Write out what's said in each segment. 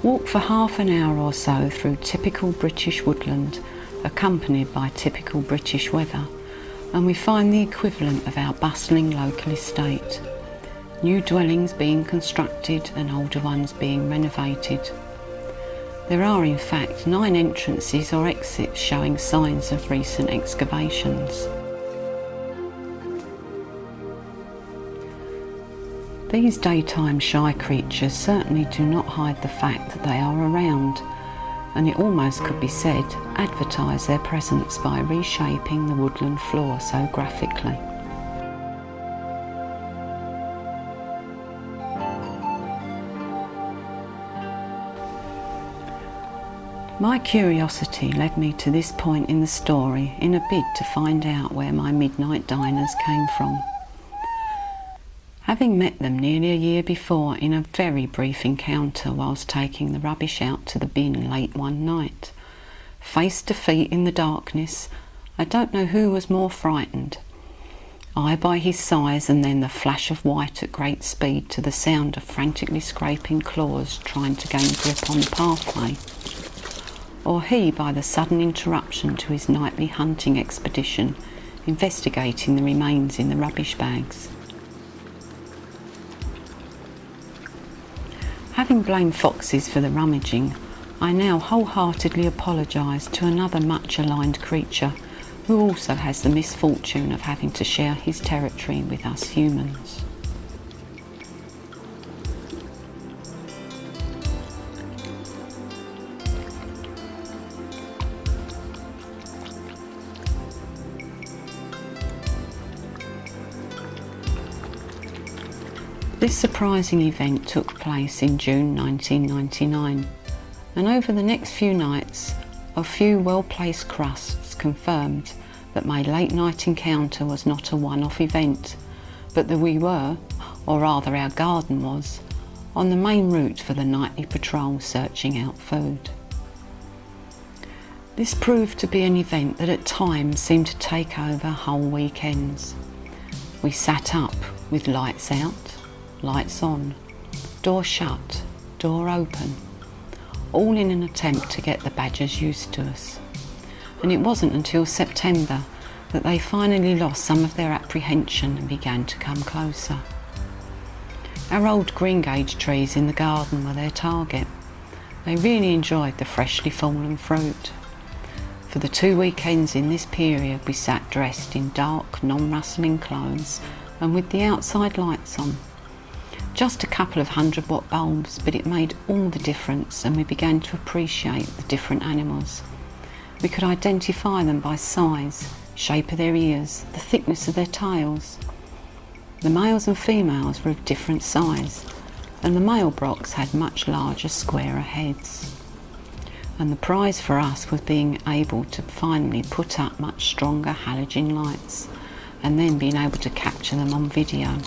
Walk for half an hour or so through typical British woodland, accompanied by typical British weather, and we find the equivalent of our bustling local estate. New dwellings being constructed and older ones being renovated. There are in fact 9 entrances or exits showing signs of recent excavations. These daytime shy creatures certainly do not hide the fact that they are around, and it almost could be said advertise their presence by reshaping the woodland floor so graphically. My curiosity led me to this point in the story in a bid to find out where my midnight diners came from. Having met them nearly a year before in a very brief encounter whilst taking the rubbish out to the bin late one night, face to feet in the darkness, I don't know who was more frightened. I by his size and then the flash of white at great speed to the sound of frantically scraping claws trying to gain grip on the pathway, or he by the sudden interruption to his nightly hunting expedition, investigating the remains in the rubbish bags. Having blamed foxes for the rummaging, I now wholeheartedly apologise to another much aligned creature who also has the misfortune of having to share his territory with us humans. This surprising event took place in June 1999, and over the next few nights, a few well-placed crusts confirmed that my late-night encounter was not a one-off event, but that we were, or rather our garden was, on the main route for the nightly patrol searching out food. This proved to be an event that at times seemed to take over whole weekends. We sat up with lights out, lights on, door shut, door open, all in an attempt to get the badgers used to us. And it wasn't until September that they finally lost some of their apprehension and began to come closer. Our old greengage trees in the garden were their target. They really enjoyed the freshly fallen fruit. For the 2 weekends in this period we sat dressed in dark, non-rustling clothes and with the outside lights on. Just a couple of 100-watt bulbs, but it made all the difference, and we began to appreciate the different animals. We could identify them by size, shape of their ears, the thickness of their tails. The males and females were of different size, and the male brocs had much larger, squarer heads. And the prize for us was being able to finally put up much stronger halogen lights, and then being able to capture them on video.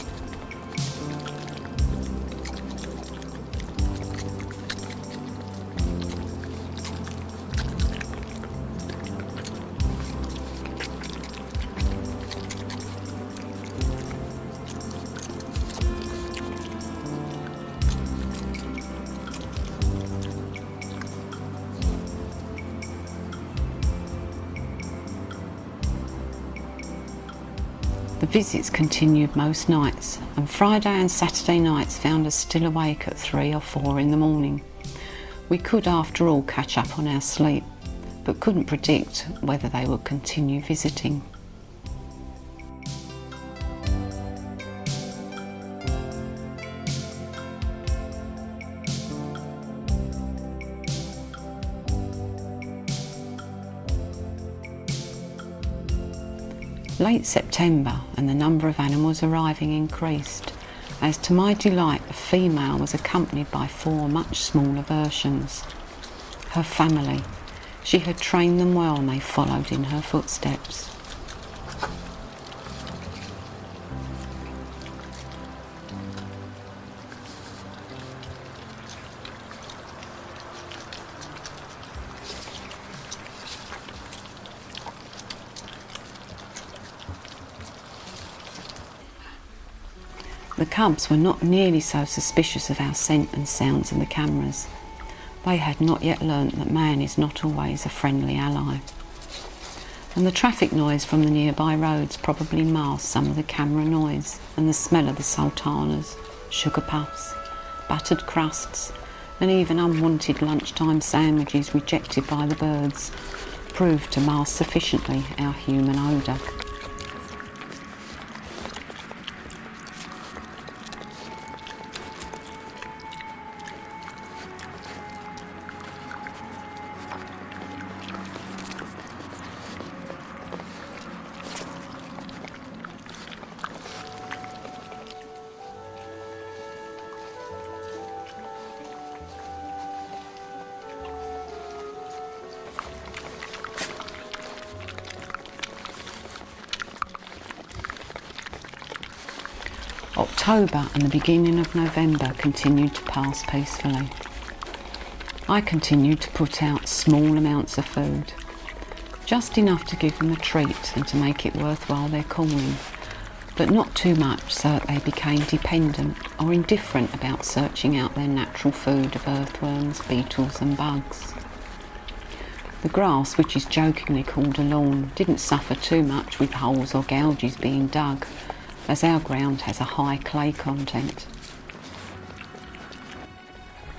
The visits continued most nights, and Friday and Saturday nights found us still awake at 3 or 4 in the morning. We could after all catch up on our sleep, but couldn't predict whether they would continue visiting. Late September and the number of animals arriving increased, as to my delight a female was accompanied by 4 much smaller versions. Her family. She had trained them well and they followed in her footsteps. The cubs were not nearly so suspicious of our scent and sounds in the cameras. They had not yet learnt that man is not always a friendly ally. And the traffic noise from the nearby roads probably masked some of the camera noise, and the smell of the sultanas, sugar puffs, buttered crusts, and even unwanted lunchtime sandwiches rejected by the birds proved to mask sufficiently our human odour. October and the beginning of November continued to pass peacefully. I continued to put out small amounts of food, just enough to give them a treat and to make it worthwhile their calling, but not too much so that they became dependent or indifferent about searching out their natural food of earthworms, beetles and bugs. The grass, which is jokingly called a lawn, didn't suffer too much with holes or gouges being dug, as our ground has a high clay content.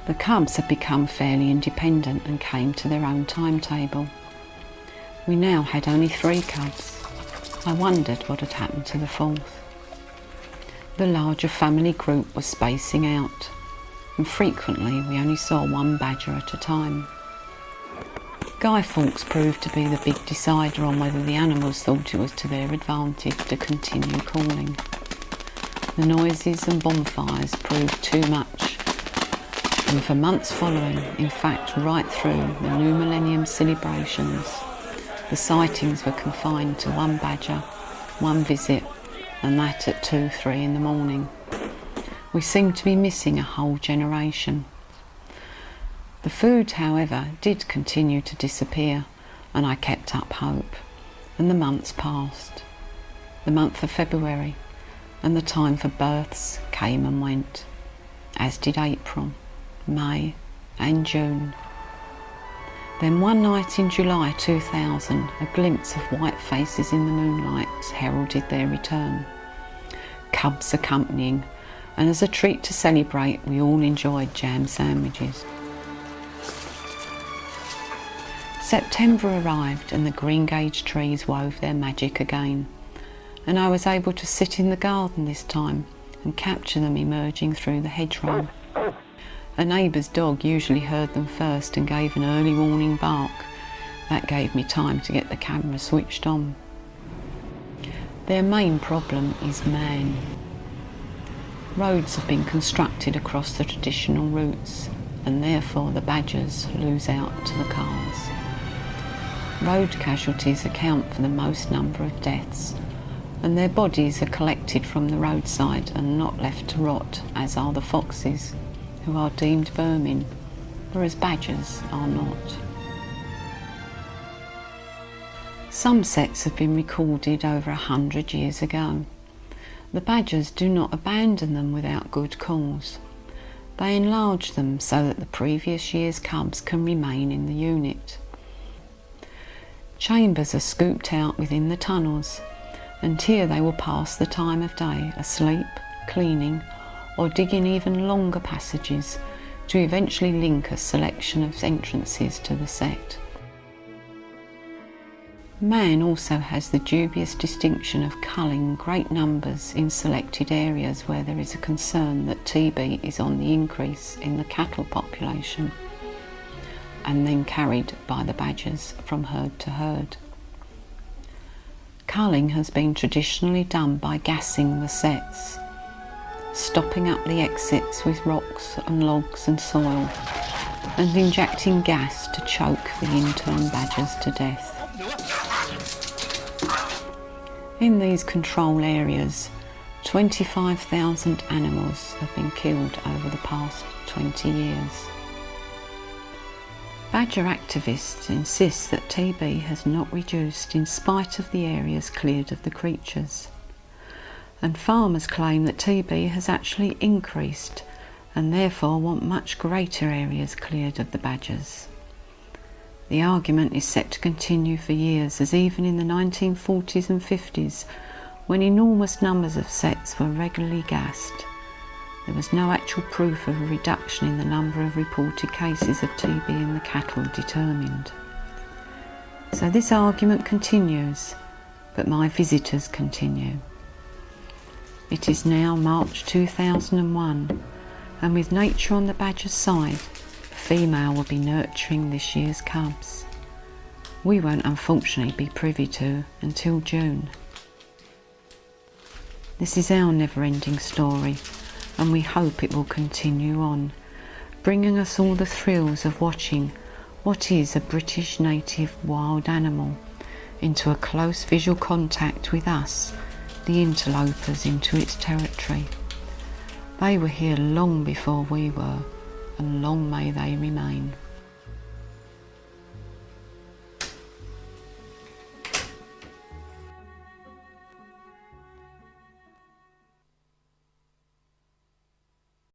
The cubs had become fairly independent and came to their own timetable. We now had only 3 cubs. I wondered what had happened to the 4th. The larger family group was spacing out, and frequently we only saw 1 badger at a time. Guy Fawkes proved to be the big decider on whether the animals thought it was to their advantage to continue calling. The noises and bonfires proved too much, and for months following, in fact right through the new millennium celebrations, the sightings were confined to 1 badger, 1 visit, and that at 2-3 in the morning. We seemed to be missing a whole generation. The food, however, did continue to disappear, and I kept up hope, and the months passed. The month of February, and the time for births came and went, as did April, May and June. Then one night in July 2000, a glimpse of white faces in the moonlight heralded their return, cubs accompanying, and as a treat to celebrate, we all enjoyed jam sandwiches. September arrived and the green-gage trees wove their magic again, and I was able to sit in the garden this time and capture them emerging through the hedgerow. A neighbour's dog usually heard them first and gave an early warning bark. That gave me time to get the camera switched on. Their main problem is man. Roads have been constructed across the traditional routes, and therefore the badgers lose out to the cars. Road casualties account for the most number of deaths, and their bodies are collected from the roadside and not left to rot, as are the foxes, who are deemed vermin, whereas badgers are not. Some sets have been recorded over 100 years ago. The badgers do not abandon them without good cause. They enlarge them so that the previous year's cubs can remain in the unit. Chambers are scooped out within the tunnels, and here they will pass the time of day asleep, cleaning, or digging even longer passages to eventually link a selection of entrances to the set. Man also has the dubious distinction of culling great numbers in selected areas where there is a concern that TB is on the increase in the cattle population, and then carried by the badgers from herd to herd. Culling has been traditionally done by gassing the sets, stopping up the exits with rocks and logs and soil, and injecting gas to choke the intern badgers to death. In these control areas, 25,000 animals have been killed over the past 20 years. Badger activists insist that TB has not reduced in spite of the areas cleared of the creatures, and farmers claim that TB has actually increased and therefore want much greater areas cleared of the badgers. The argument is set to continue for years, as even in the 1940s and 50s, when enormous numbers of sets were regularly gassed, there was no actual proof of a reduction in the number of reported cases of TB in the cattle determined. So this argument continues, but my visitors continue. It is now March 2001, and with nature on the badger's side, the female will be nurturing this year's cubs. We won't unfortunately be privy to until June. This is our never-ending story, and we hope it will continue on, bringing us all the thrills of watching what is a British native wild animal into a close visual contact with us, the interlopers, into its territory. They were here long before we were, and long may they remain.